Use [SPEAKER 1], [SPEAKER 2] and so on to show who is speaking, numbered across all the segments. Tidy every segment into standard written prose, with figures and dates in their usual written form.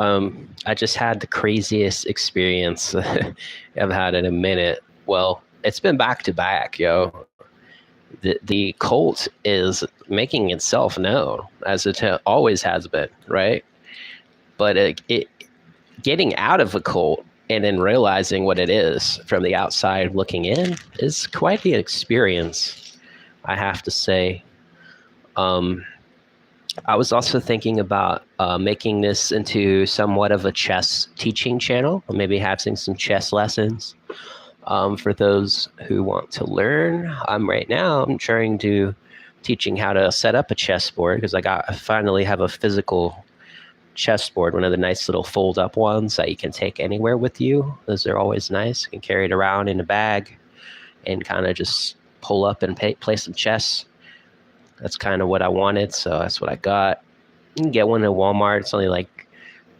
[SPEAKER 1] I just had the craziest experience I've had in a minute. Well, it's been back to back, yo. The cult is making itself known as it always has been, right? But it getting out of a cult and then realizing what it is from the outside looking in is quite the experience, I have to say. I was also thinking about making this into somewhat of a chess teaching channel, or maybe having some chess lessons for those who want to learn. Right now, I'm trying to teaching how to set up a chessboard because I finally have a physical chessboard, one of the nice little fold-up ones that you can take anywhere with you. Those are always nice. You can carry it around in a bag and kind of just pull up and play some chess. That's kind of what I wanted, so that's what I got. You can get one at Walmart. It's only like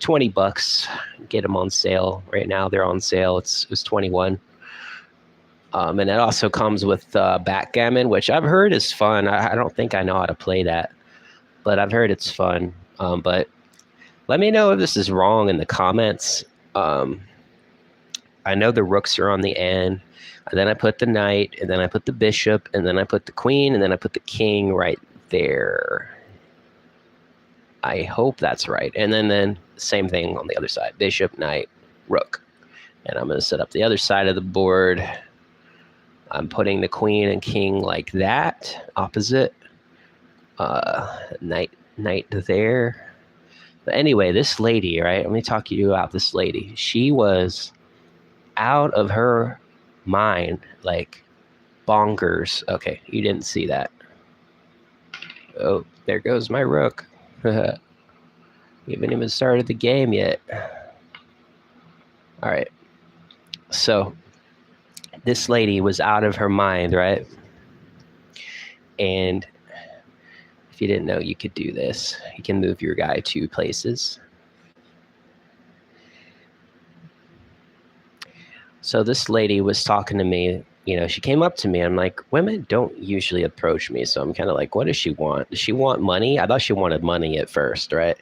[SPEAKER 1] $20. Get them on sale right now. They're on sale. It was 21. And it also comes with backgammon, which I've heard is fun. I don't think I know how to play that, but I've heard it's fun. But let me know if this is wrong in the comments. I know the rooks are on the end. And then I put the knight, and then I put the bishop, and then I put the queen, and then I put the king right there. I hope that's right. And then same thing on the other side. Bishop, knight, rook. And I'm going to set up the other side of the board. I'm putting the queen and king like that, opposite. Knight there. But anyway, this lady, right? Let me talk to you about this lady. She was out of her mind, like bonkers. Okay, you didn't see that. Oh, there goes my rook. We haven't even started the game yet. All right. So this lady was out of her mind, right? And if you didn't know, you could do this. You can move your guy 2 places. So this lady was talking to me, she came up to me. I'm like, women don't usually approach me. So I'm kind of like, what does she want? Does she want money? I thought she wanted money at first, right?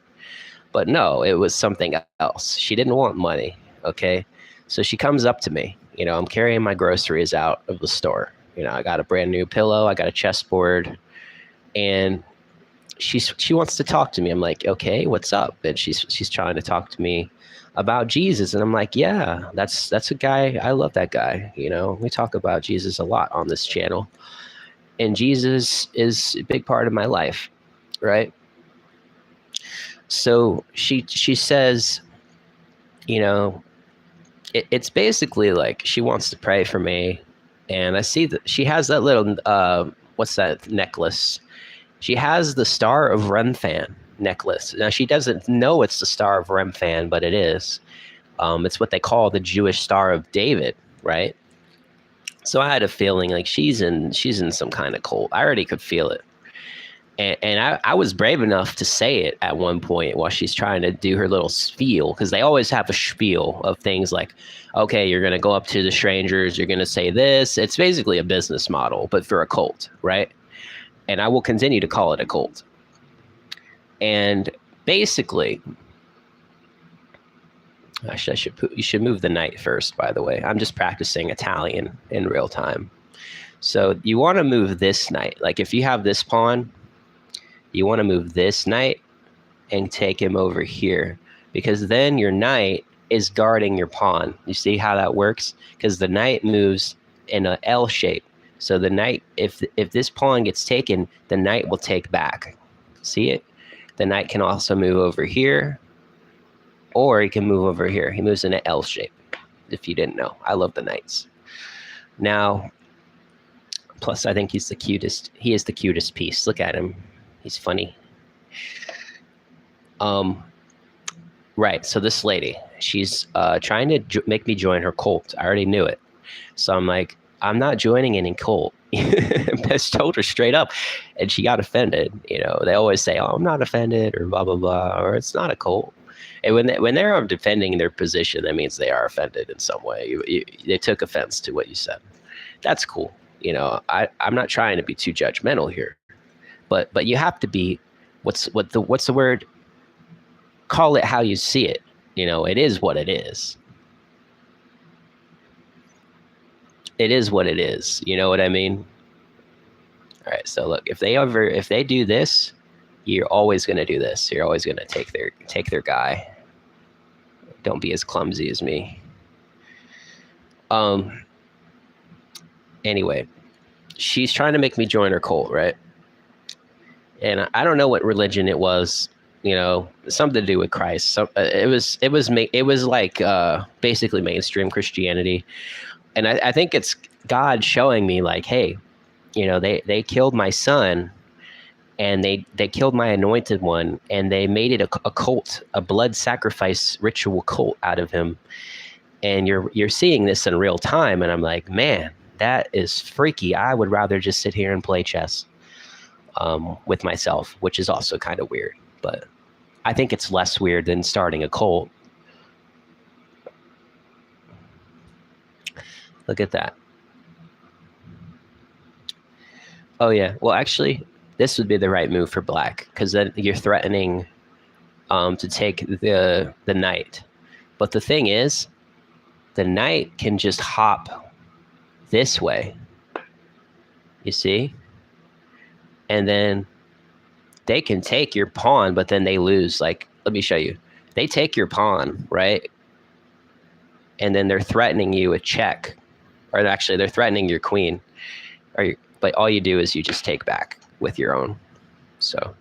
[SPEAKER 1] But no, it was something else. She didn't want money, okay? So she comes up to me. I'm carrying my groceries out of the store. I got a brand new pillow. I got a chessboard. And she wants to talk to me. I'm like, okay, what's up? And she's trying to talk to me about Jesus. And I'm like, yeah, that's a guy. I love that guy. We talk about Jesus a lot on this channel, and Jesus is a big part of my life. Right. So she says, it's basically like she wants to pray for me. And I see that she has that little, what's that necklace? She has the Star of Remphan necklace. Now, she doesn't know it's the Star of Remphan, but it is. It's what they call the Jewish Star of David, right? So I had a feeling like she's in some kind of cult. I already could feel it. And I was brave enough to say it at one point while she's trying to do her little spiel, because they always have a spiel of things like, okay, you're going to go up to the strangers, you're going to say this. It's basically a business model, but for a cult, right? And I will continue to call it a cult. And basically, you should move the knight first, by the way. I'm just practicing Italian in real time. So you want to move this knight. Like if you have this pawn, you want to move this knight and take him over here, because then your knight is guarding your pawn. You see how that works? Because the knight moves in an L shape. So the knight, if this pawn gets taken, the knight will take back. See it? The knight can also move over here, or he can move over here. He moves in an L shape, if you didn't know. I love the knights. Now, plus I think he's the cutest. He is the cutest piece. Look at him. He's funny. Right, so this lady, she's trying to make me join her cult. I already knew it. So I'm like, I'm not joining any cult. I just told her straight up, and she got offended. They always say, oh, I'm not offended, or blah, blah, blah, or it's not a cult. And when they're defending their position, that means they are offended in some way. They took offense to what you said. That's cool. I'm not trying to be too judgmental here, but you have to be, what's the word? Call it how you see it. it is what it is. It is what it is. You know what I mean? All right. So look, if they do this, you're always going to do this. You're always going to take their guy. Don't be as clumsy as me. Anyway, she's trying to make me join her cult, right? And I don't know what religion it was. Something to do with Christ. So it was like basically mainstream Christianity. And I think it's God showing me like, hey, they killed my son, and they killed my anointed one, and they made it a cult, a blood sacrifice ritual cult out of him. And you're seeing this in real time, and I'm like, man, that is freaky. I would rather just sit here and play chess with myself, which is also kind of weird, but I think it's less weird than starting a cult. Look at that. Oh yeah. Well, actually, this would be the right move for black, because then you're threatening to take the knight. But the thing is, the knight can just hop this way. You see? And then they can take your pawn, but then they lose. Like, let me show you. They take your pawn, right? And then they're threatening you a check. Or actually, they're threatening your queen. But all you do is you just take back with your own. So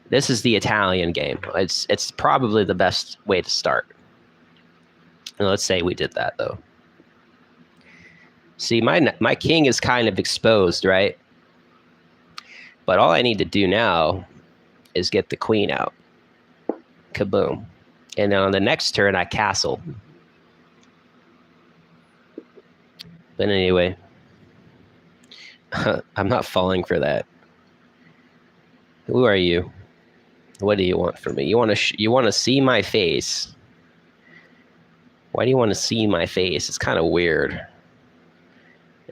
[SPEAKER 1] this is the Italian game. It's probably the best way to start. And let's say we did that, though. See, my king is kind of exposed, right? But all I need to do now is get the queen out. Kaboom. And then on the next turn, I castle. But anyway, I'm not falling for that. Who are you? What do you want from me? You want to see my face? Why do you want to see my face? It's kind of weird.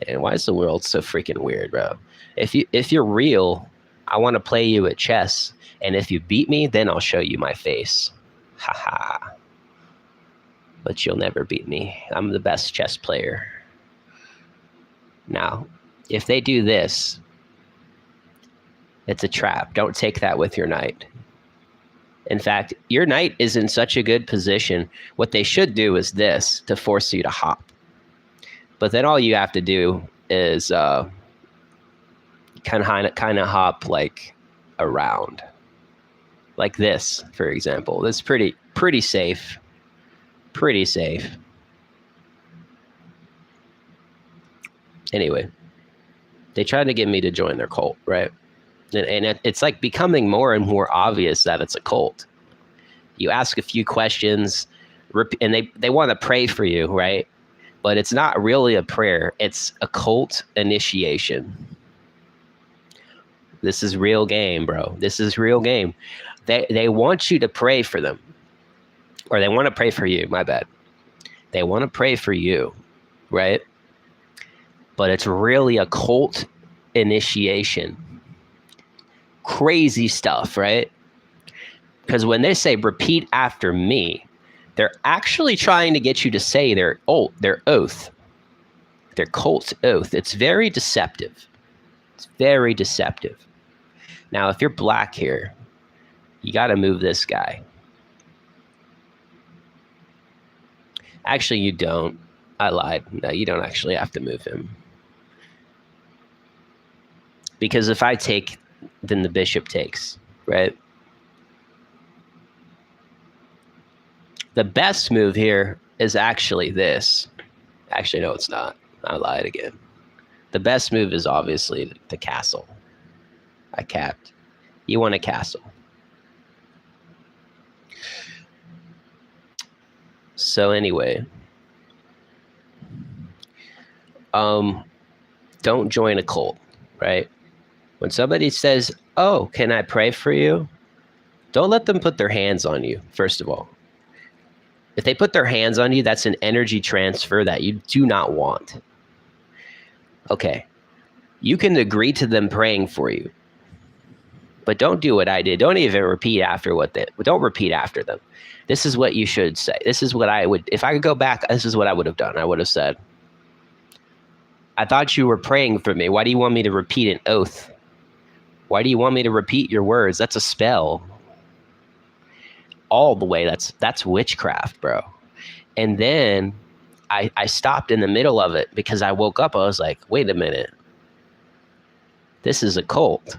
[SPEAKER 1] And why is the world so freaking weird, bro? If you're real, I want to play you at chess. And if you beat me, then I'll show you my face. Haha. But you'll never beat me. I'm the best chess player. Now, if they do this, it's a trap. Don't take that with your knight. In fact, your knight is in such a good position. What they should do is this, to force you to hop. But then all you have to do is kind of hop like around, like this, for example. That's pretty safe. Pretty safe. Anyway, they tried to get me to join their cult, right? And it's like becoming more and more obvious that it's a cult. You ask a few questions, and they want to pray for you, right? But it's not really a prayer. It's a cult initiation. This is real game, bro. This is real game. They want you to pray for them. Or they want to pray for you, my bad. They want to pray for you, right? But it's really a cult initiation. Crazy stuff, right? Because when they say repeat after me, they're actually trying to get you to say their oath, their cult oath. It's very deceptive. It's very deceptive. Now, if you're black here, you got to move this guy. Actually, you don't. I lied. No, you don't actually have to move him. Because if I take, then the bishop takes, right? The best move here is actually this. Actually, no, it's not. I lied again. The best move is obviously the castle. I capped. You want a castle. So anyway, don't join a cult, right? When somebody says, oh, can I pray for you? Don't let them put their hands on you, first of all. If they put their hands on you, that's an energy transfer that you do not want. Okay, you can agree to them praying for you, but don't do what I did. Don't even repeat after don't repeat after them. This is what you should say. This is what I would, if I could go back, this is what I would have done. I would have said, I thought you were praying for me. Why do you want me to repeat an oath? Why do you want me to repeat your words? That's a spell. All the way. That's witchcraft, bro. And then I stopped in the middle of it because I woke up. I was like, wait a minute. This is a cult.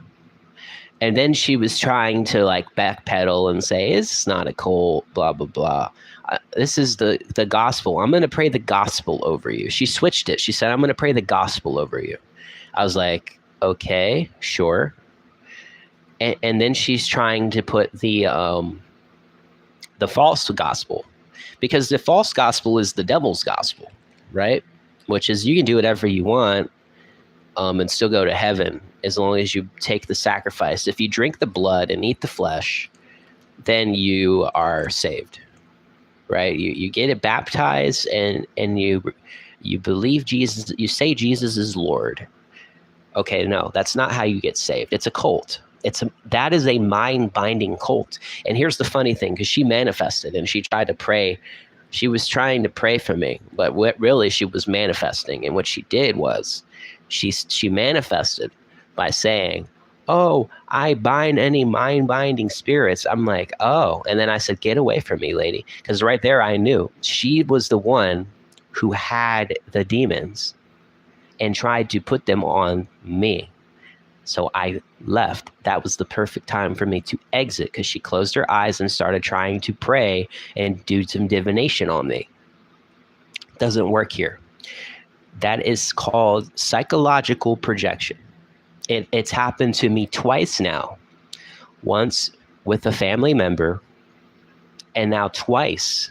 [SPEAKER 1] And then she was trying to like backpedal and say, it's not a cult, blah, blah, blah. This is the gospel. I'm going to pray the gospel over you. She switched it. She said, I'm going to pray the gospel over you. I was like, okay, sure. And then she's trying to put the false gospel, because the false gospel is the devil's gospel, right? Which is you can do whatever you want and still go to heaven as long as you take the sacrifice. If you drink the blood and eat the flesh, then you are saved. Right? You get it baptized and you believe Jesus, you say Jesus is Lord. Okay, no, that's not how you get saved. It's a cult. That is a mind-binding cult. And here's the funny thing, because she manifested and she tried to pray. She was trying to pray for me, but what really she was manifesting. And what she did was she manifested by saying, oh, I bind any mind-binding spirits. I'm like, oh. And then I said, get away from me, lady. Because right there, I knew she was the one who had the demons and tried to put them on me. So I left. That was the perfect time for me to exit, because she closed her eyes and started trying to pray and do some divination on me. Doesn't work here. That is called psychological projection. It's happened to me twice now. Once with a family member, and now twice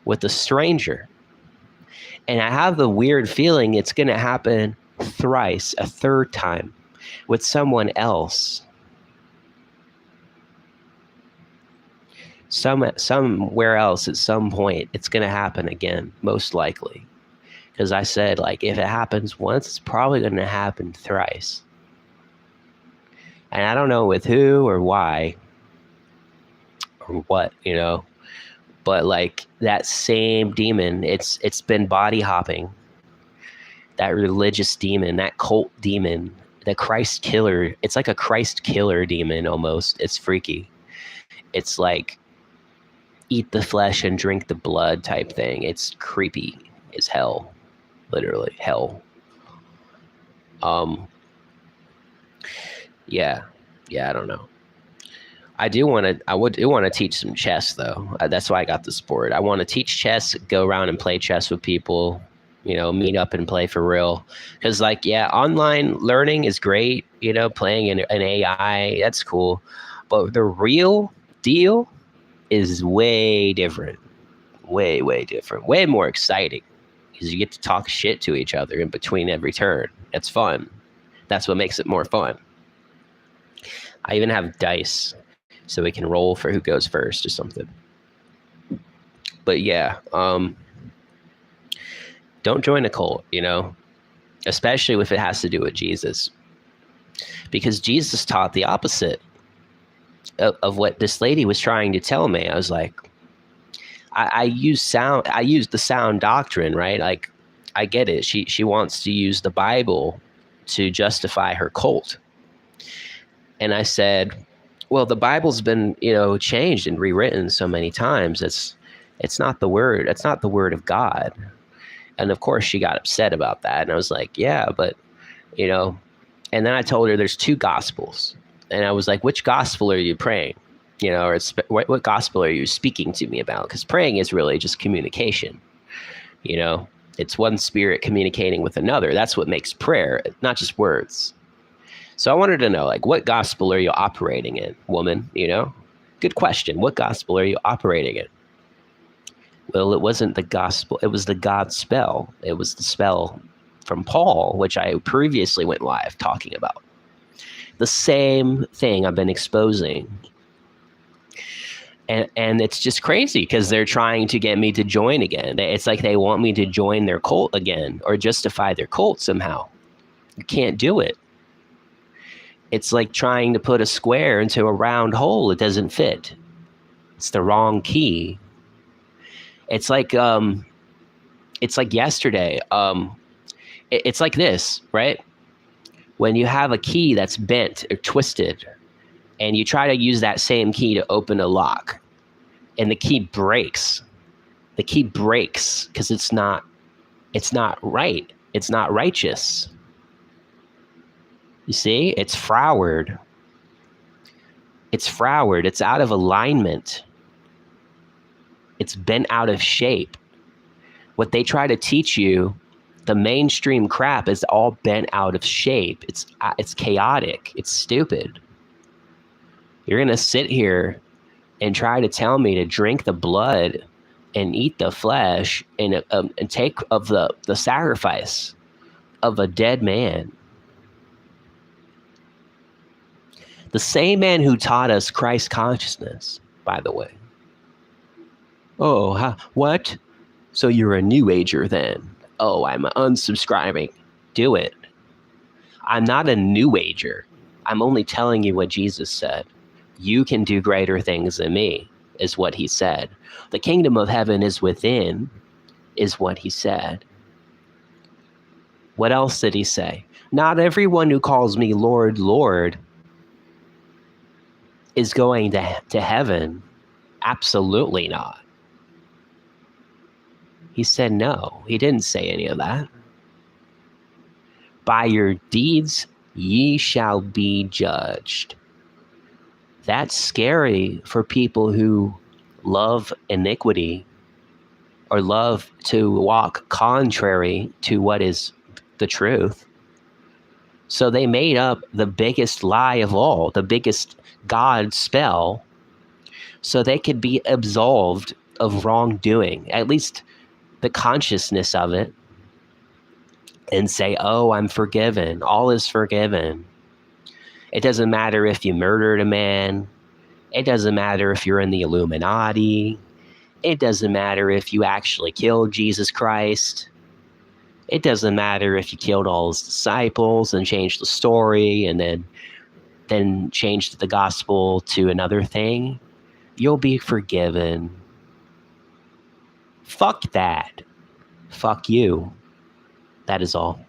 [SPEAKER 1] with a stranger. And I have the weird feeling it's going to happen thrice, a third time, with someone else. Somewhere else at some point, it's going to happen again, most likely. Because I said, like, if it happens once, it's probably going to happen thrice. And I don't know with who or why or what, but like that same demon, it's been body hopping. That religious demon, that cult demon, the Christ killer. It's like a Christ killer demon almost. It's freaky. It's like eat the flesh and drink the blood type thing. It's creepy as hell. Literally hell. Yeah, I don't know. I do want to teach some chess though. That's why I got this board. I want to teach chess, go around and play chess with people, meet up and play for real. Because online learning is great, playing an AI, that's cool. But the real deal is way different. Way, way different. Way more exciting. Because you get to talk shit to each other in between every turn. It's fun. That's what makes it more fun. I even have dice so we can roll for who goes first or something. But yeah, don't join a cult, especially if it has to do with Jesus. Because Jesus taught the opposite of what this lady was trying to tell me. I was like, I use the sound doctrine, right? Like, I get it. She wants to use the Bible to justify her cult. And I said, well, the Bible's been, changed and rewritten so many times. It's not the word. It's not the word of God. And of course she got upset about that. And I was like, yeah, but, and then I told her there's two gospels. And I was like, which gospel are you praying? Or what gospel are you speaking to me about? Because praying is really just communication. It's one spirit communicating with another. That's what makes prayer, not just words. So I wanted to know, what gospel are you operating in, woman? Good question. What gospel are you operating in? Well, it wasn't the gospel. It was the God spell. It was the spell from Paul, which I previously went live talking about. The same thing I've been exposing. And it's just crazy because they're trying to get me to join again. It's like they want me to join their cult again or justify their cult somehow. You can't do it. It's like trying to put a square into a round hole. It doesn't fit. It's the wrong key. It's like yesterday. It's like this, right? When you have a key that's bent or twisted, and you try to use that same key to open a lock, and the key breaks. The key breaks because it's not right. It's not righteous. You see, it's froward. It's froward. It's out of alignment. It's bent out of shape. What they try to teach you, the mainstream crap, is all bent out of shape. It's chaotic. It's stupid. You're going to sit here and try to tell me to drink the blood and eat the flesh and take of the sacrifice of a dead man. The same man who taught us Christ consciousness, by the way. Oh, what? So you're a new ager then? Oh, I'm unsubscribing. Do it. I'm not a new ager. I'm only telling you what Jesus said. You can do greater things than me, is what he said. The kingdom of heaven is within, is what he said. What else did he say? Not everyone who calls me Lord, Lord is going to heaven. Absolutely not. He said no. He didn't say any of that. By your deeds ye shall be judged. That's scary for people who love iniquity or love to walk contrary to what is the truth. So they made up the biggest lie of all, the biggest God spell, so they could be absolved of wrongdoing, at least the consciousness of it, and say, oh, I'm forgiven. All is forgiven. It doesn't matter if you murdered a man. It doesn't matter if you're in the Illuminati. It doesn't matter if you actually killed Jesus Christ. It doesn't matter if you killed all his disciples and changed the story and then changed the gospel to another thing. You'll be forgiven. Fuck that. Fuck you. That is all.